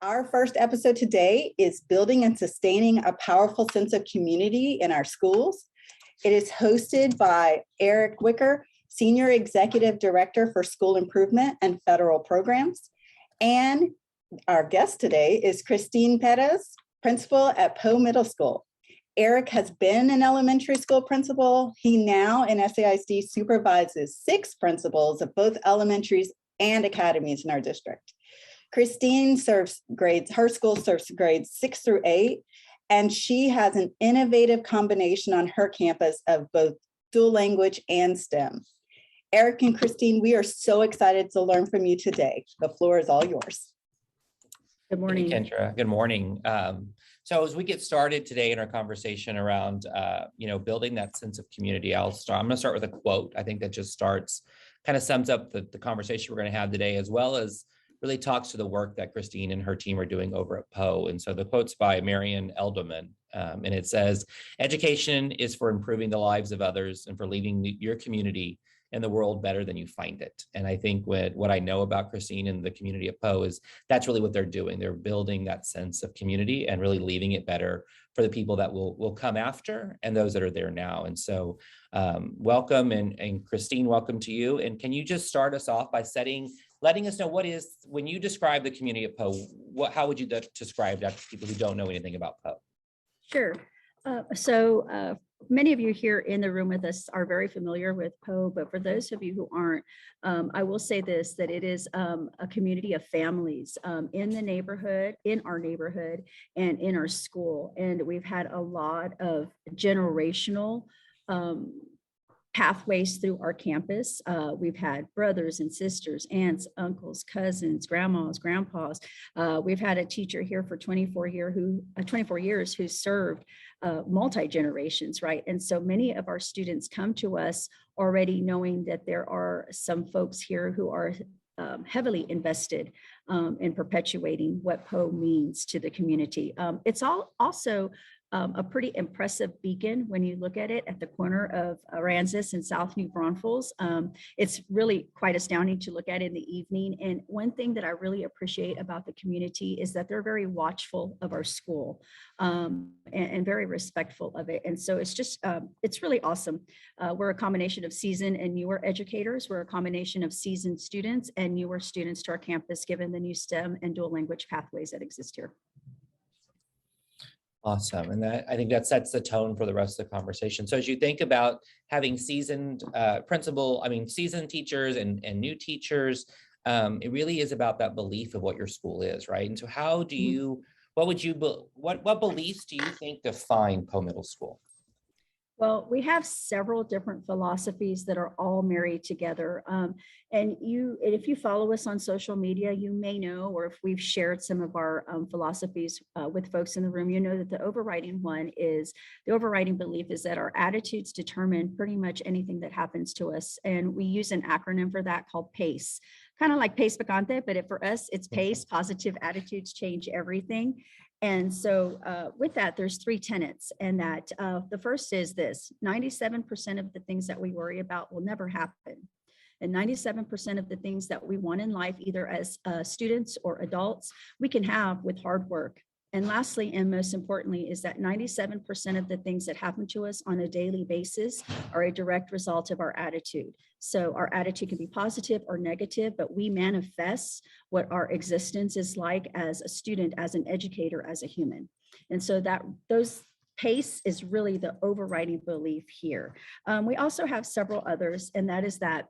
Our first episode today is building and sustaining a powerful sense of community in our schools. It is hosted by Eric Wicker, Senior Executive Director for School Improvement and Federal Programs. And our guest today is Christine Perez, Principal at Poe Middle School. Eric has been an elementary school principal. He now in SAISD supervises 6 principals of both elementaries and academies in our district. Christine her school serves grades 6 through 8, and she has an innovative combination on her campus of both dual language and STEM. Eric and Christine, we are so excited to learn from you today. The floor is all yours. Good morning. Hey, Kendra. Good morning. So as we get started today in our conversation around, building that sense of community, I'm going to start with a quote. I think that just kind of sums up the conversation we're going to have today, as well as really talks to the work that Christine and her team are doing over at Poe. And so the quote's by Marian Edelman, and it says, "Education is for improving the lives of others and for leaving your community and the world better than you find it." And I think what I know about Christine and the community at Poe is that's really what they're doing. They're building that sense of community and really leaving it better for the people that will come after and those that are there now. And so welcome, and Christine, welcome to you. And can you just start us off by letting us know when you describe the community at Poe, how would you describe that to people who don't know anything about Poe? Sure. So many of you here in the room with us are very familiar with Poe, but for those of you who aren't, I will say this, that it is a community of families in the neighborhood, in our neighborhood, and in our school. And we've had a lot of generational pathways through our campus. We've had brothers and sisters, aunts, uncles, cousins, grandmas, grandpas. We've had a teacher here for 24 years who served multi-generations, right? And so many of our students come to us already knowing that there are some folks here who are heavily invested in perpetuating what Poe means to the community. It's also a pretty impressive beacon when you look at it at the corner of Aransas and South New Braunfels. It's really quite astounding to look at in the evening. And one thing that I really appreciate about the community is that they're very watchful of our school and very respectful of it. And so it's just, it's really awesome. We're a combination of seasoned and newer educators. We're a combination of seasoned students and newer students to our campus, given the new STEM and dual language pathways that exist here. Awesome. And I think that sets the tone for the rest of the conversation. So as you think about having seasoned seasoned teachers and new teachers, it really is about that belief of what your school is, right? And so what beliefs do you think define Poe Middle School? Well, we have several different philosophies that are all married together. And if you follow us on social media, you may know, or if we've shared some of our philosophies with folks in the room, you know that the overriding belief is that our attitudes determine pretty much anything that happens to us. And we use an acronym for that called PACE, kind of like PACE Picante, but for us, it's PACE, positive attitudes change everything. And so with that, there's 3 tenets, and that the first is this: 97% of the things that we worry about will never happen. And 97% of the things that we want in life, either as students or adults, we can have with hard work. And lastly, and most importantly, is that 97% of the things that happen to us on a daily basis are a direct result of our attitude. So our attitude can be positive or negative, but we manifest what our existence is like as a student, as an educator, as a human. And so those PACE is really the overriding belief here. We also have several others, and that is that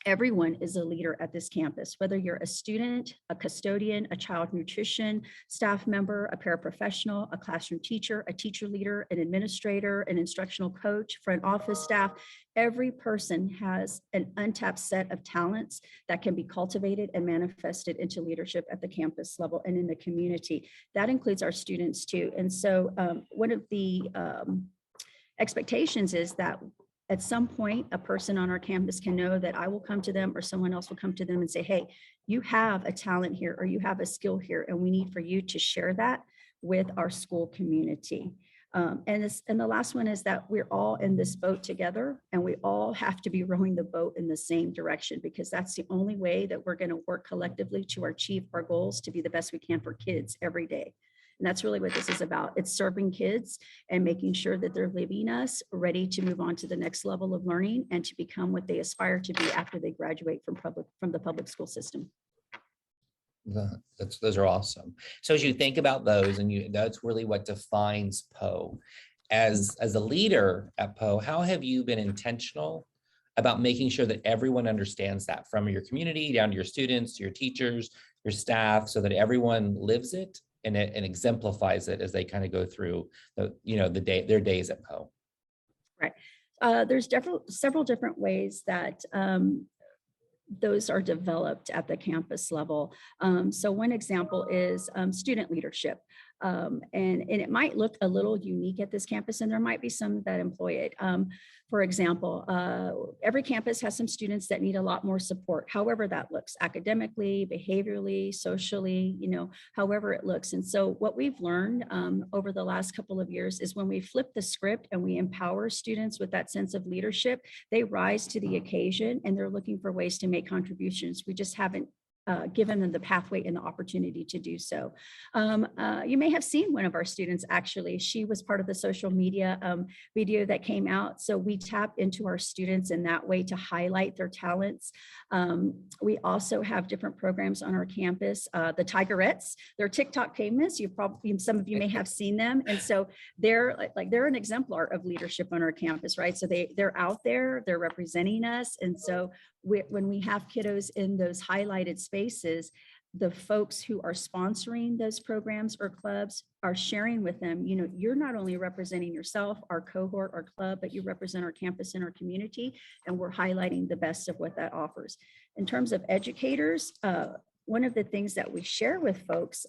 everyone is a leader at this campus, whether you're a student, a custodian, a child nutrition staff member, a paraprofessional, a classroom teacher, a teacher leader, an administrator, an instructional coach, front office staff. Every person has an untapped set of talents that can be cultivated and manifested into leadership at the campus level and in the community. That includes our students too. And so one of the expectations is that at some point, a person on our campus can know that I will come to them or someone else will come to them and say, hey, you have a talent here or you have a skill here, and we need for you to share that with our school community. And the last one is that we're all in this boat together, and we all have to be rowing the boat in the same direction, because that's the only way that we're going to work collectively to achieve our goals to be the best we can for kids every day. And that's really what this is about. It's serving kids and making sure that they're leaving us ready to move on to the next level of learning and to become what they aspire to be after they graduate from the public school system. Those are awesome. So as you think about those, and that's really what defines Poe. As a leader at Poe, how have you been intentional about making sure that everyone understands that, from your community down to your students, to your teachers, your staff, so that everyone lives it and exemplifies it as they kind of go through their days at Poe? Right. There's several different ways that those are developed at the campus level. So one example is student leadership. And it might look a little unique at this campus, and there might be some that employ it. For example, every campus has some students that need a lot more support, however that looks, academically, behaviorally, socially, however it looks. And so what we've learned over the last couple of years is when we flip the script and we empower students with that sense of leadership, they rise to the occasion and they're looking for ways to make contributions. We just haven't given them the pathway and the opportunity to do so. You may have seen one of our students, actually. She was part of the social media video that came out. So we tap into our students in that way to highlight their talents. We also have different programs on our campus. The Tigerettes, they're TikTok famous. Some of you may have seen them. And so they're an exemplar of leadership on our campus, right? So they're out there, they're representing us. And so when we have kiddos in those highlighted spaces, the folks who are sponsoring those programs or clubs are sharing with them, you're not only representing yourself, our cohort, our club, but you represent our campus and our community, and we're highlighting the best of what that offers. In terms of educators, one of the things that we share with folks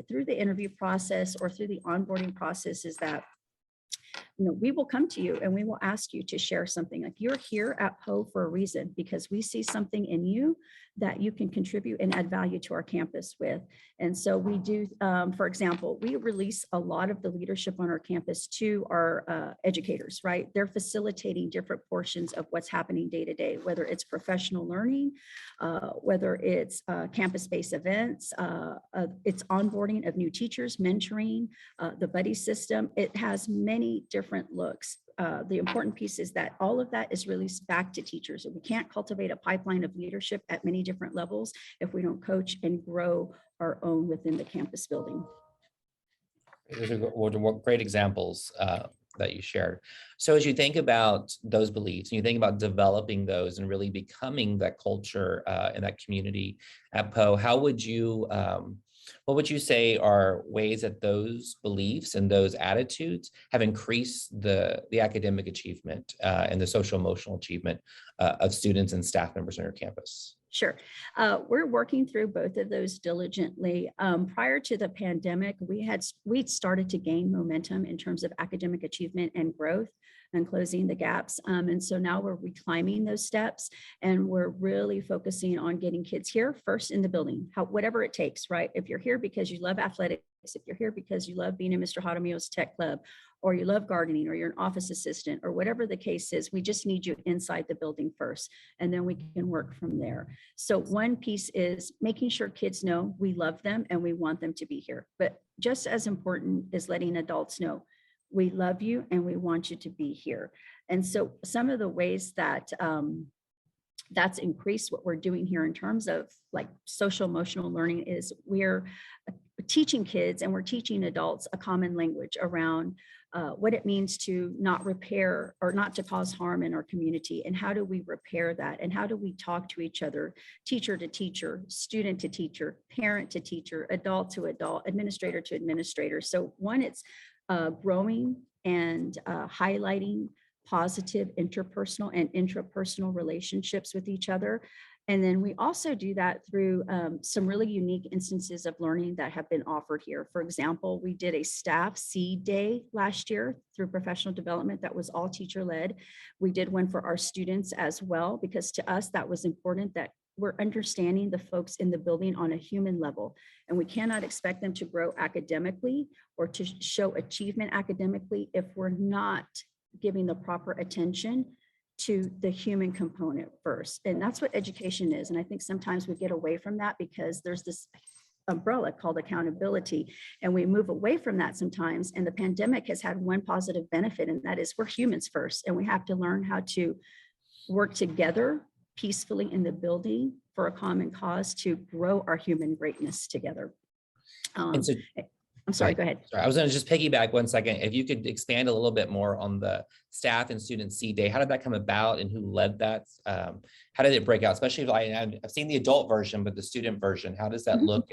through the interview process or through the onboarding process is that we will come to you and we will ask you to share something. Like, you're here at Poe for a reason, because we see something in you that you can contribute and add value to our campus with. And so we do, for example, we release a lot of the leadership on our campus to our educators, right? They're facilitating different portions of what's happening day to day, whether it's professional learning, whether it's campus-based events, it's onboarding of new teachers, mentoring, the buddy system. It has many different looks. The important piece is that all of that is released back to teachers. We can't cultivate a pipeline of leadership at many different levels if we don't coach and grow our own within the campus building. Those are great examples that you shared. So as you think about those beliefs and you think about developing those and really becoming that culture in that community at Poe, what would you say are ways that those beliefs and those attitudes have increased the academic achievement and the social emotional achievement of students and staff members on your campus? Sure. We're working through both of those diligently. Prior to the pandemic, we'd started to gain momentum in terms of academic achievement and growth and closing the gaps. And so now we're reclimbing those steps, and we're really focusing on getting kids here first in the building, whatever it takes, right? If you're here because you love athletics, if you're here because you love being in Mr. Jaramillo's tech club, or you love gardening, or you're an office assistant, or whatever the case is, we just need you inside the building first, and then we can work from there. So one piece is making sure kids know we love them and we want them to be here. But just as important is letting adults know we love you and we want you to be here. And so some of the ways that that's increased what we're doing here in terms of like social emotional learning is we're teaching kids and we're teaching adults a common language around what it means to not repair or not to cause harm in our community, and how do we repair that, and how do we talk to each other, teacher to teacher, student to teacher, parent to teacher, adult to adult, administrator to administrator. So one, it's growing and highlighting positive interpersonal and intrapersonal relationships with each other. And then we also do that through some really unique instances of learning that have been offered here. For example, we did a staff seed day last year through professional development that was all teacher led. We did one for our students as well, because to us that was important, that we're understanding the folks in the building on a human level, and we cannot expect them to grow academically or to show achievement academically if we're not giving the proper attention to the human component first. And that's what education is. And I think sometimes we get away from that because there's this umbrella called accountability, and we move away from that sometimes. And the pandemic has had one positive benefit, and that is we're humans first, and we have to learn how to work together peacefully in the building for a common cause to grow our human greatness together. And so, I'm sorry, go ahead. Sorry, I was going to just piggyback 1 second. If you could expand a little bit more on the staff and student seed day, how did that come about and who led that? How did it break out? Especially if I've seen the adult version, but the student version, how does that look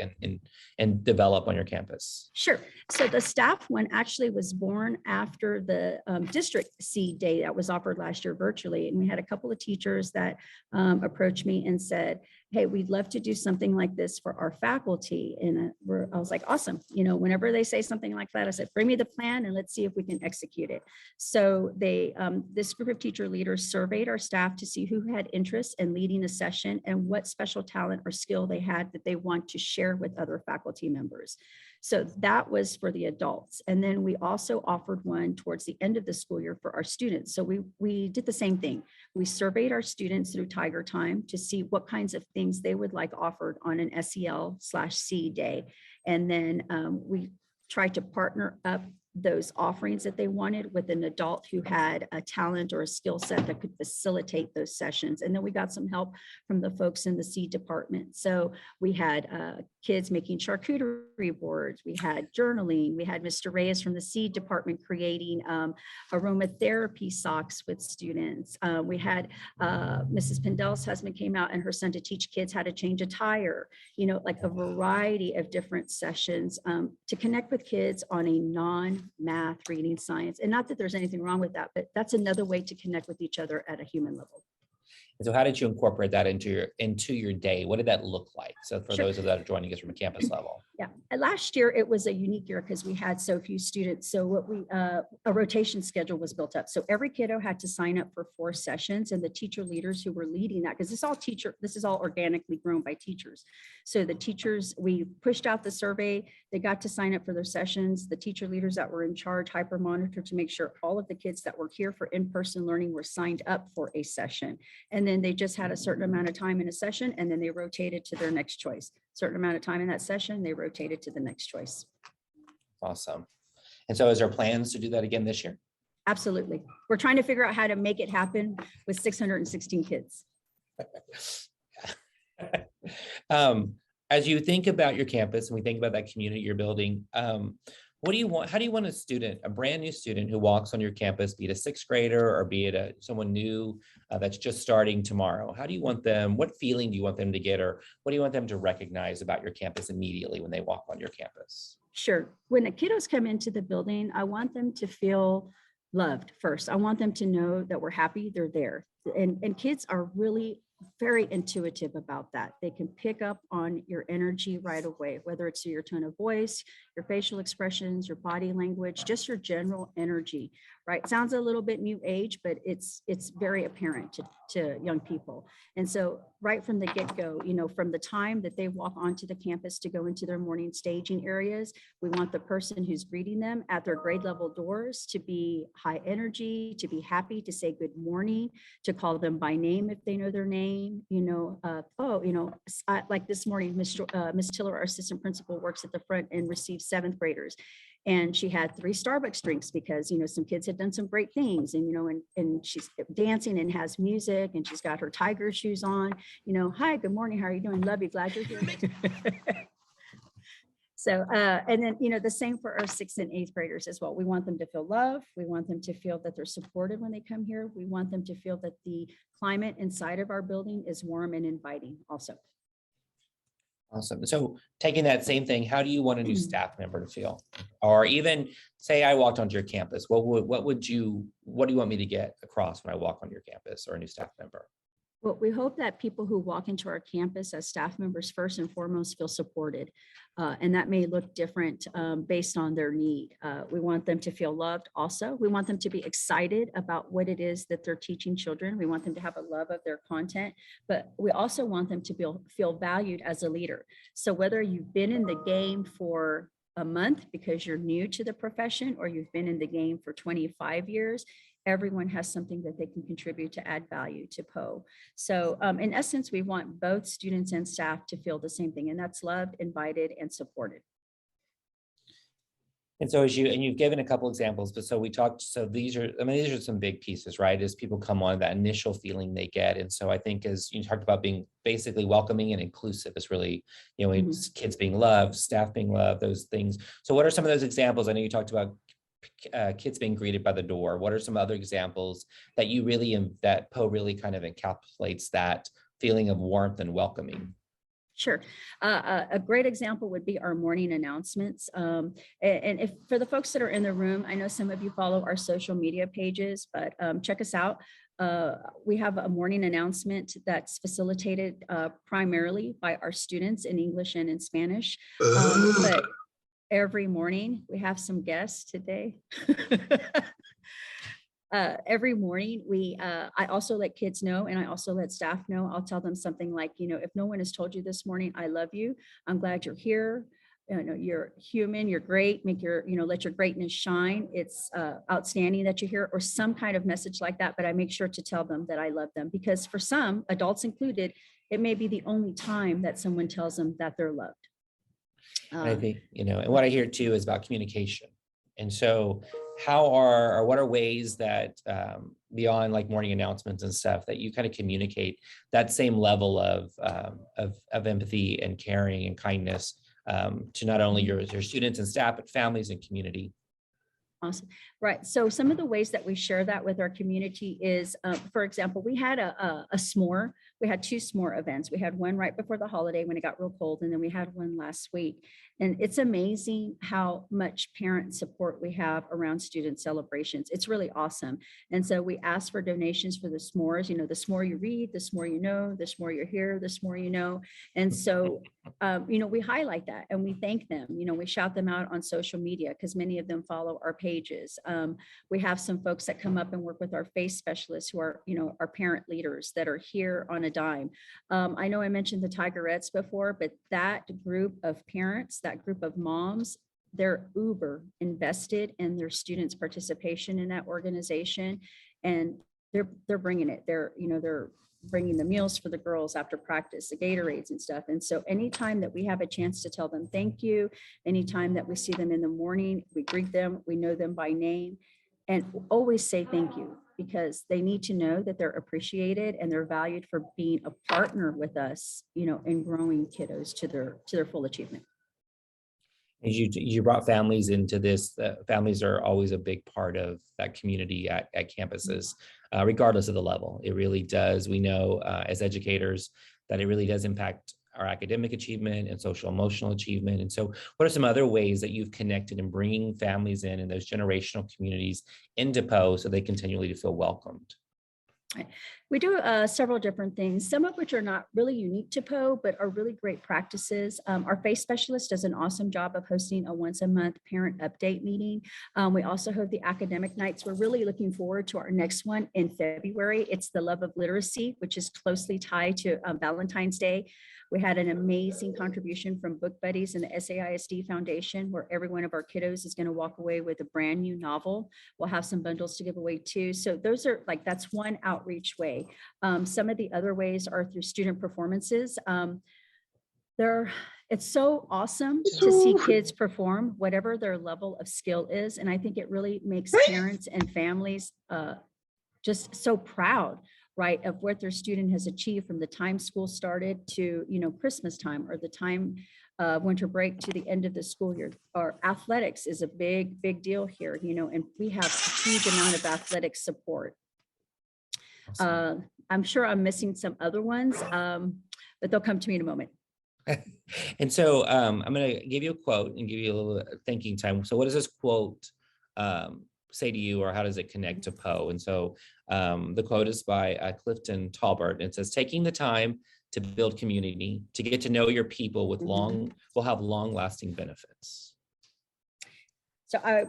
and develop on your campus? Sure. So the staff one actually was born after the district seed day that was offered last year virtually. And we had a couple of teachers that approached me and said, hey, we'd love to do something like this for our faculty. And I was like, awesome. You know, whenever they say something like that, I said, bring me the plan and let's see if we can execute it. So this group of teacher leaders surveyed our staff to see who had interest in leading a session and what special talent or skill they had that they want to share with other faculty members. So that was for the adults. And then we also offered one towards the end of the school year for our students. So we did the same thing. We surveyed our students through Tiger Time to see what kinds of things they would like offered on an SEL/C day. And then we tried to partner up those offerings that they wanted with an adult who had a talent or a skill set that could facilitate those sessions. And then we got some help from the folks in the seed department. So we had kids making charcuterie boards, we had journaling, we had Mr. Reyes from the seed department creating aromatherapy socks with students. We had Mrs. Pendel's husband came out and her son to teach kids how to change a tire, you know, like a variety of different sessions to connect with kids on a non-math, reading, science. And not that there's anything wrong with that, but that's another way to connect with each other at a human level. And so how did you incorporate that into your day? What did that look like? So for those that are joining us from a campus level. Yeah, and last year it was a unique year because we had so few students. So what a rotation schedule was built up. So every kiddo had to sign up for 4 sessions, and the teacher leaders who were leading that, because this is all organically grown by teachers. So the teachers, we pushed out the survey, they got to sign up for their sessions. The teacher leaders that were in charge hyper monitored to make sure all of the kids that were here for in-person learning were signed up for a session. And then they just had a certain amount of time in a session, and then they rotated to their next choice. Certain amount of time in that session, they rotated to the next choice. Awesome. And so is there plans to do that again this year? Absolutely. We're trying to figure out how to make it happen with 616 kids. As you think about your campus and we think about that community you're building, what do you want? How do you want a brand new student who walks on your campus, be it a 6th grader or be it someone new that's just starting tomorrow? How do you want them? What feeling do you want them to get, or what do you want them to recognize about your campus immediately when they walk on your campus? Sure. When the kiddos come into the building, I want them to feel loved first. I want them to know that we're happy they're there. And kids are really very intuitive about that. They can pick up on your energy right away, whether it's your tone of voice, your facial expressions, your body language, just your general energy, right? Sounds a little bit new age, but it's very apparent to young people. And so right from the get-go, you know, from the time that they walk onto the campus to go into their morning staging areas, we want the person who's greeting them at their grade level doors to be high energy, to be happy, to say good morning, to call them by name if they know their name, you know, like this morning, Miss Tiller, our assistant principal, works at the front and receives 7th graders. And she had 3 Starbucks drinks because, you know, some kids had done some great things, and, you know, and she's dancing and has music, and she's got her tiger shoes on, you know, hi, good morning, how are you doing? Love you, glad you're here. So, and then, you know, the same for our 6th and 8th graders as well. We want them to feel love. We want them to feel that they're supported when they come here. We want them to feel that the climate inside of our building is warm and inviting also. Awesome. So taking that same thing, how do you want a new staff member to feel? Or even say I walked onto your campus, what do you want me to get across when I walk on your campus, or a new staff member? Well, we hope that people who walk into our campus as staff members first and foremost feel supported. And that may look different based on their need. We want them to feel loved also. We want them to be excited about what it is that they're teaching children. We want them to have a love of their content, but we also want them to feel valued as a leader. So whether you've been in the game for a month because you're new to the profession, or you've been in the game for 25 years, everyone has something that they can contribute to add value to Poe. So in essence, we want both students and staff to feel the same thing, and that's loved, invited, and supported. And so you've given a couple examples, but so we talked, so these are some big pieces, right? As people come on, that initial feeling they get. And so I think as you talked about being basically welcoming and inclusive is really, it's kids being loved, staff being loved, those things. So what are some of those examples? I know you talked about kids being greeted by the door. What are some other examples that that Poe really kind of encapsulates that feeling of warmth and welcoming? Sure. A great example would be our morning announcements. And if for the folks that are in the room, I know some of you follow our social media pages, but check us out. We have a morning announcement that's facilitated primarily by our students in English and in Spanish. But every morning we have some guests today. Every morning I also let kids know, and I also let staff know. I'll tell them something like, if no one has told you this morning, I love you. I'm glad you're here. You're human, you're great, let your greatness shine. It's outstanding that you're here, or some kind of message like that. But I make sure to tell them that I love them, because for some, adults included, it may be the only time that someone tells them that they're loved. I think, and what I hear too is about communication. And so what are ways that beyond like morning announcements and stuff that you kind of communicate that same level of empathy and caring and kindness to not only your students and staff, but families and community? Awesome. Right. So some of the ways that we share that with our community is, for example, we had a s'more. We had 2 s'more events. We had one right before the holiday when it got real cold, and then we had one last week. And it's amazing how much parent support we have around student celebrations. It's really awesome. And so we ask for donations for the s'mores, the s'more you read, the s'more you know, the s'more you're here, the s'more you know. And so, we highlight that and we thank them. We shout them out on social media because many of them follow our pages. We have some folks that come up and work with our FACE specialists who are, our parent leaders that are here on a dime. I know I mentioned the Tigerettes before, but that group of parents, that group of moms, they're uber invested in their students' participation in that organization, and they're bringing it. They're bringing the meals for the girls after practice, the Gatorades and stuff. And so anytime that we have a chance to tell them thank you, anytime that we see them in the morning, we greet them, we know them by name, and always say thank you, because they need to know that they're appreciated and they're valued for being a partner with us, in growing kiddos to their full achievement. You brought families into this. Families are always a big part of that community at campuses, regardless of the level. It really does. We know as educators that it really does impact our academic achievement and social emotional achievement. And so what are some other ways that you've connected in bringing families in those generational communities into Poe so they continually to feel welcomed? We do several different things, some of which are not really unique to Poe, but are really great practices. Our FACE specialist does an awesome job of hosting a once-a-month parent update meeting. We also have the academic nights. We're really looking forward to our next one in February. It's the Love of Literacy, which is closely tied to Valentine's Day. We had an amazing contribution from Book Buddies and the SAISD Foundation, where every one of our kiddos is going to walk away with a brand new novel. We'll have some bundles to give away too. So those are that's one outreach way. Some of the other ways are through student performances. It's so awesome to see kids perform, whatever their level of skill is. And I think it really makes parents and families just so proud, right, of what their student has achieved from the time school started to, Christmas time, or the time winter break to the end of the school year. Our athletics is a big, big deal here, and we have a huge amount of athletic support. Awesome. I'm sure I'm missing some other ones, but they'll come to me in a moment. And so I'm going to give you a quote and give you a little thinking time. So what does this quote say to you, or how does it connect to Poe? And so the quote is by Clifton Talbert. And it says, "Taking the time to build community, to get to know your people with will have long-lasting benefits? So I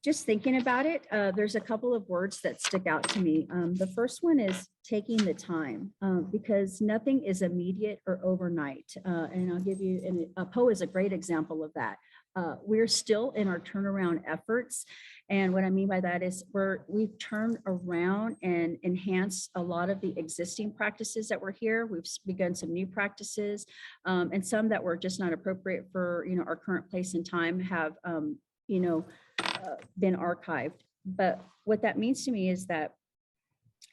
just thinking about it, there's a couple of words that stick out to me. The first one is taking the time, because nothing is immediate or overnight. And I'll give you, and Poe is a great example of that. We're still in our turnaround efforts. And what I mean by that is we've turned around and enhanced a lot of the existing practices that were here. We've begun some new practices, and some that were just not appropriate for, our current place and time have, been archived. But what that means to me is that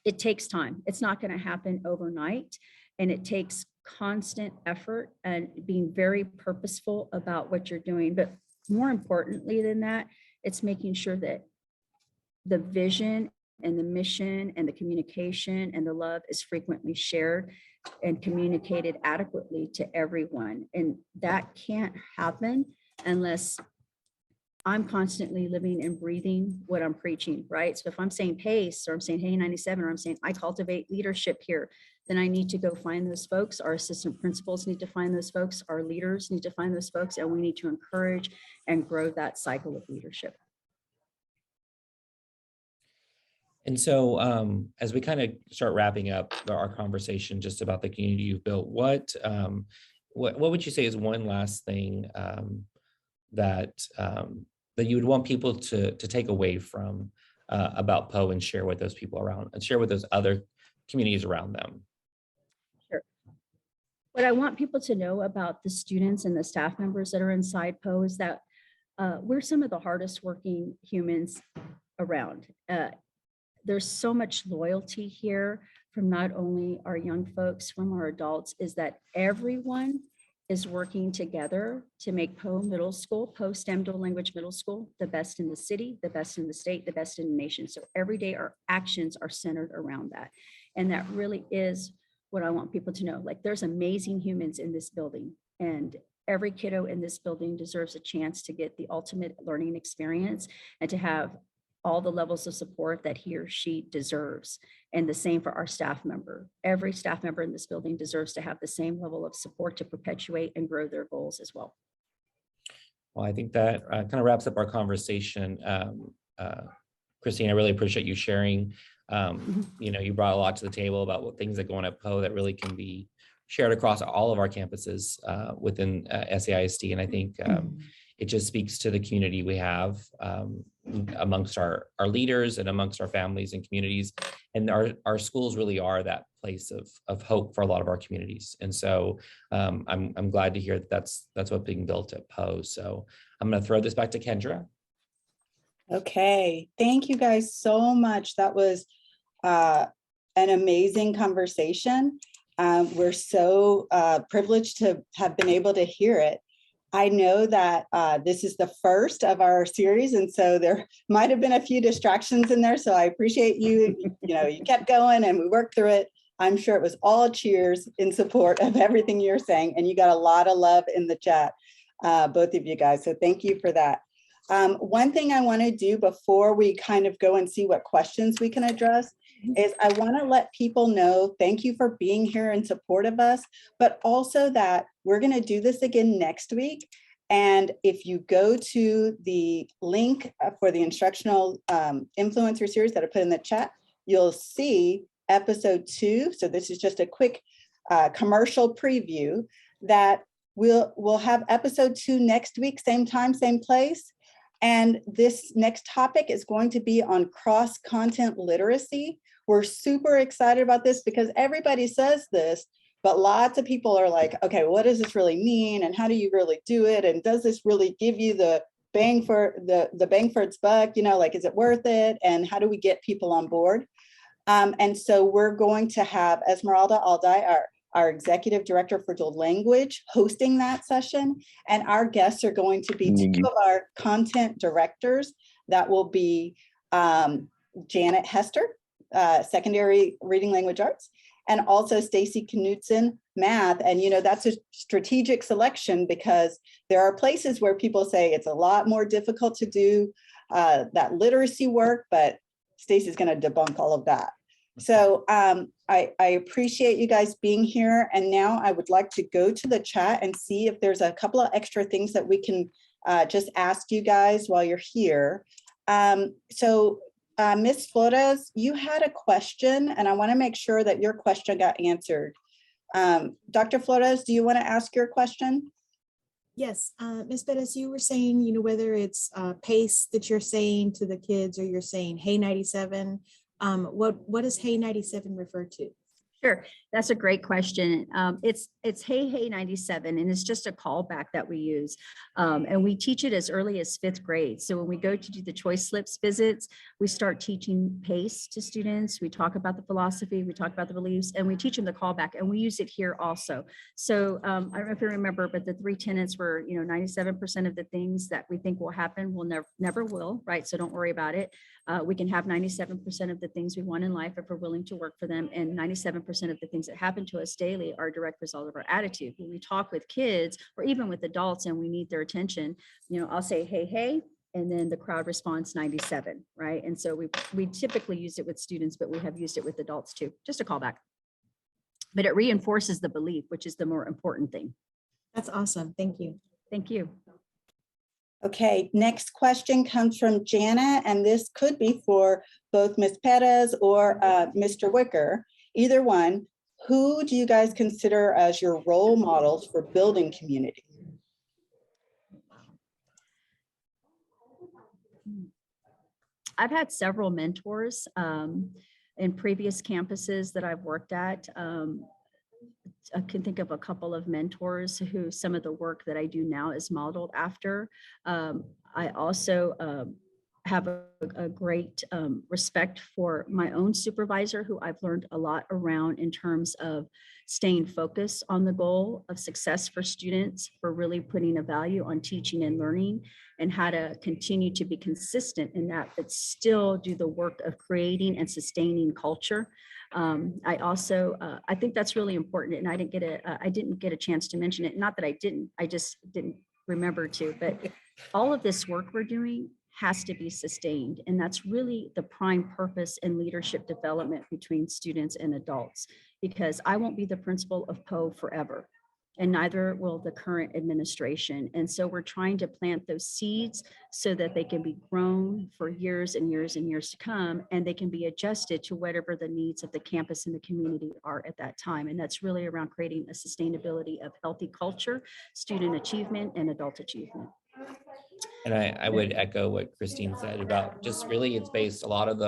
it takes time. It's not going to happen overnight, and it takes constant effort and being very purposeful about what you're doing. But more importantly than that, it's making sure that the vision and the mission and the communication and the love is frequently shared and communicated adequately to everyone. And that can't happen unless I'm constantly living and breathing what I'm preaching, right? So if I'm saying PACE, or I'm saying Hey 97, or I'm saying I cultivate leadership here, then I need to go find those folks. Our assistant principals need to find those folks. Our leaders need to find those folks, and we need to encourage and grow that cycle of leadership. And so as we kind of start wrapping up our conversation just about the community you've built, what would you say is one last thing that you would want people to take away from about Poe and share with those people around, and share with those other communities around them? Sure. What I want people to know about the students and the staff members that are inside Poe is that we're some of the hardest working humans around. There's so much loyalty here from not only our young folks, from our adults, is that everyone is working together to make Poe Middle School, Poe STEM Dual Language Middle School, the best in the city, the best in the state, the best in the nation. So every day our actions are centered around that. And that really is what I want people to know. Like, there's amazing humans in this building, and every kiddo in this building deserves a chance to get the ultimate learning experience and to have all the levels of support that he or she deserves. And the same for our staff member. Every staff member in this building deserves to have the same level of support to perpetuate and grow their goals as well. Well, I think that kind of wraps up our conversation. Christine, I really appreciate you sharing. You brought a lot to the table about what things that go on at Poe that really can be shared across all of our campuses within SAISD. And I think it just speaks to the community we have amongst our leaders and amongst our families and communities. And our schools really are that place of hope for a lot of our communities. And so I'm glad to hear that that's what's being built at Poe. So I'm going to throw this back to Kendra. Okay, thank you guys so much. That was an amazing conversation. We're so privileged to have been able to hear it. I know that this is the first of our series, and so there might have been a few distractions in there. So I appreciate you. You kept going and we worked through it. I'm sure it was all cheers in support of everything you're saying, and you got a lot of love in the chat, both of you guys. So thank you for that. One thing I want to do before we kind of go and see what questions we can address is I want to let people know, thank you for being here in support of us, but also that we're going to do this again next week. And if you go to the link for the Instructional Influencer Series that I put in the chat, you'll see episode 2. So this is just a quick commercial preview that we'll have episode 2 next week, same time, same place. And this next topic is going to be on cross-content literacy. We're super excited about this because everybody says this, but lots of people are like, okay, what does this really mean? And how do you really do it? And does this really give you the bang for the bang for its buck? Is it worth it? And how do we get people on board? And so we're going to have Esmeralda Alday, our executive director for dual language, hosting that session. And our guests are going to be 2 of our content directors. That will be Janet Hester, secondary reading language arts, and also Stacy Knudsen, math. And that's a strategic selection because there are places where people say it's a lot more difficult to do that literacy work, but Stacy's going to debunk all of that. So I appreciate you guys being here. And now I would like to go to the chat and see if there's a couple of extra things that we can just ask you guys while you're here. Ms. Flores, you had a question, and I want to make sure that your question got answered. Dr. Flores, do you want to ask your question? Yes, Ms. Perez, you were saying, you know, whether it's pace that you're saying to the kids or you're saying, hey, 97, what does hey 97 refer to? Sure, that's a great question. It's Hey 97, and it's just a callback that we use. And we teach it as early as 5th grade. So when we go to do the choice slips visits, we start teaching PACE to students. We talk about the philosophy, we talk about the beliefs, and we teach them the callback, and we use it here also. So I don't know if you remember, but the 3 tenets were, 97% of the things that we think will happen will never will, right? So don't worry about it. We can have 97% of the things we want in life if we're willing to work for them, and 97% of the things that happen to us daily are a direct result of our attitude. When we talk with kids or even with adults and we need their attention, I'll say, hey, and then the crowd responds 97, right? And so we typically use it with students, but we have used it with adults too, just a callback. But it reinforces the belief, which is the more important thing. That's awesome. Thank you. Thank you. Okay, next question comes from Jana, and this could be for both Ms. Perez or Mr. Wicker, either one. Who do you guys consider as your role models for building community? I've had several mentors in previous campuses that I've worked at. I can think of a couple of mentors who some of the work that I do now is modeled after. I also have a great respect for my own supervisor, who I've learned a lot around in terms of staying focused on the goal of success for students, for really putting a value on teaching and learning, and how to continue to be consistent in that, but still do the work of creating and sustaining culture. I also, I think that's really important, and I didn't get a chance to mention it. Not that I just didn't remember to, but all of this work we're doing has to be sustained. And that's really the prime purpose in leadership development between students and adults, because I won't be the principal of Poe forever, and neither will the current administration. And so we're trying to plant those seeds so that they can be grown for years and years and years to come, and they can be adjusted to whatever the needs of the campus and the community are at that time. And that's really around creating a sustainability of healthy culture, student achievement, and adult achievement. And I would echo what Christine said about just really, it's based, a lot of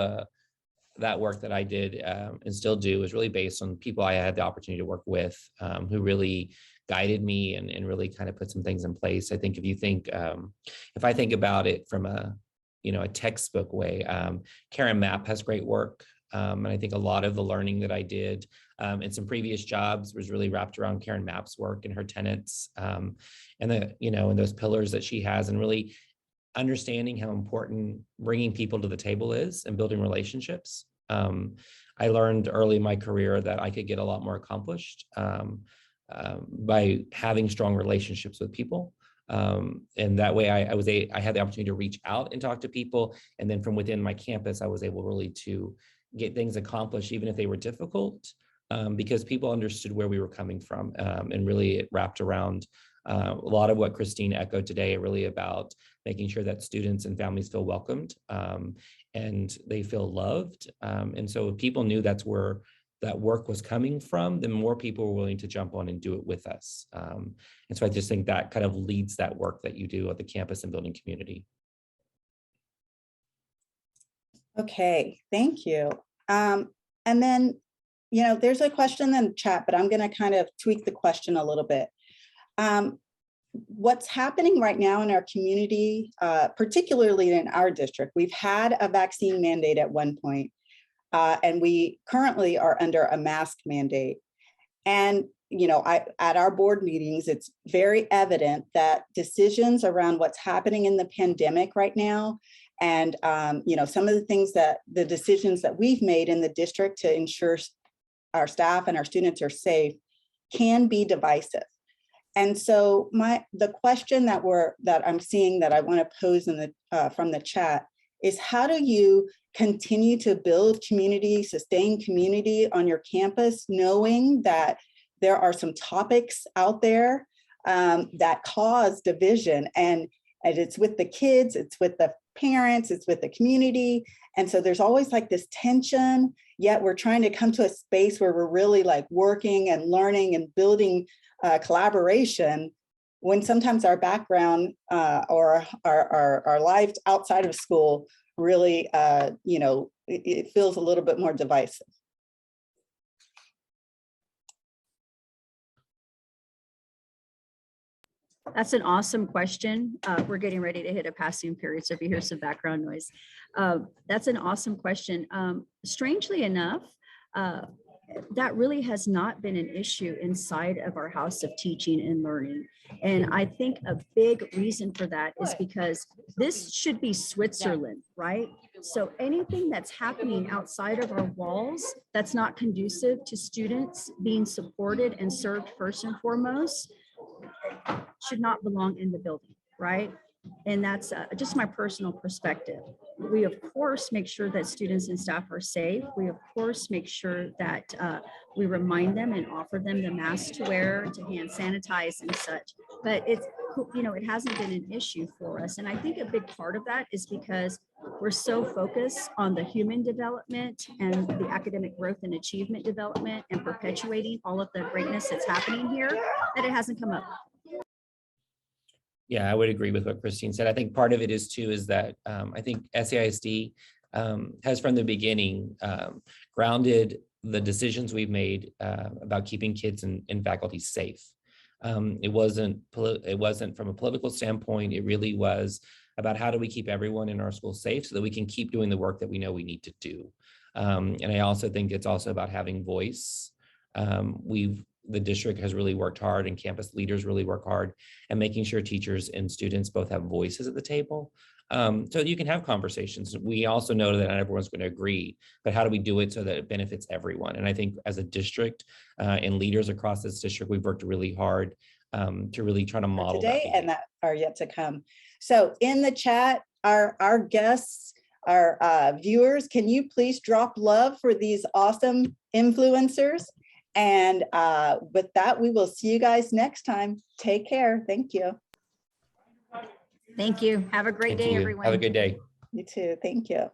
that work that I did and still do is really based on people I had the opportunity to work with, who really guided me and really kind of put some things in place. I think if I think about it from a textbook way, Karen Mapp has great work. And I think a lot of the learning that I did in some previous jobs was really wrapped around Karen Mapp's work and her tenets, and and those pillars that she has, and really understanding how important bringing people to the table is and building relationships. I learned early in my career that I could get a lot more accomplished by having strong relationships with people. And that way I had the opportunity to reach out and talk to people. And then from within my campus, I was able really to get things accomplished, even if they were difficult, because people understood where we were coming from. And really it wrapped around a lot of what Christine echoed today, really about making sure that students and families feel welcomed and they feel loved. And so if people knew that's where that work was coming from, then more people were willing to jump on and do it with us. And so I just think that kind of leads that work that you do at the campus and building community. Okay, thank you. And then, there's a question in the chat, but I'm going to kind of tweak the question a little bit. What's happening right now in our community, particularly in our district, we've had a vaccine mandate at one point, and we currently are under a mask mandate. And, at our board meetings, it's very evident that decisions around what's happening in the pandemic right now, and, some of the decisions that we've made in the district to ensure our staff and our students are safe can be divisive. And so the question that I'm seeing that I want to pose from the chat is, how do you continue to build community, sustain community on your campus, knowing that there are some topics out there that cause division, and it's with the kids, it's with the parents, it's with the community. And so there's always like this tension, yet we're trying to come to a space where we're really like working and learning and building collaboration, when sometimes our background or our lives outside of school really, it feels a little bit more divisive. That's an awesome question. We're getting ready to hit a passing period, so if you hear some background noise. That's an awesome question. Strangely enough, that really has not been an issue inside of our House of Teaching and Learning. And I think a big reason for that is because this should be Switzerland, right? So anything that's happening outside of our walls that's not conducive to students being supported and served first and foremost should not belong in the building, right? And that's just my personal perspective. We, of course, make sure that students and staff are safe. We, of course, make sure that we remind them and offer them the mask to wear, to hand sanitize and such. But it's, it hasn't been an issue for us. And I think a big part of that is because we're so focused on the human development and the academic growth and achievement development and perpetuating all of the greatness that's happening here that it hasn't come up. Yeah, I would agree with what Christine said. I think part of it is too, is that I think SAISD has from the beginning grounded the decisions we've made about keeping kids and faculty safe. It wasn't from a political standpoint. It really was about how do we keep everyone in our school safe so that we can keep doing the work that we know we need to do. And I also think it's also about having voice. The district has really worked hard, and campus leaders really work hard and making sure teachers and students both have voices at the table. So you can have conversations. We also know that not everyone's going to agree, but how do we do it so that it benefits everyone? And I think as a district and leaders across this district, we've worked really hard to really try to model today that and that are yet to come. So in the chat, our guests, our viewers, can you please drop love for these awesome influencers? And with that, we will see you guys next time. Take care. Thank you. Thank you. Have a great day, everyone. Have a good day. You too. Thank you.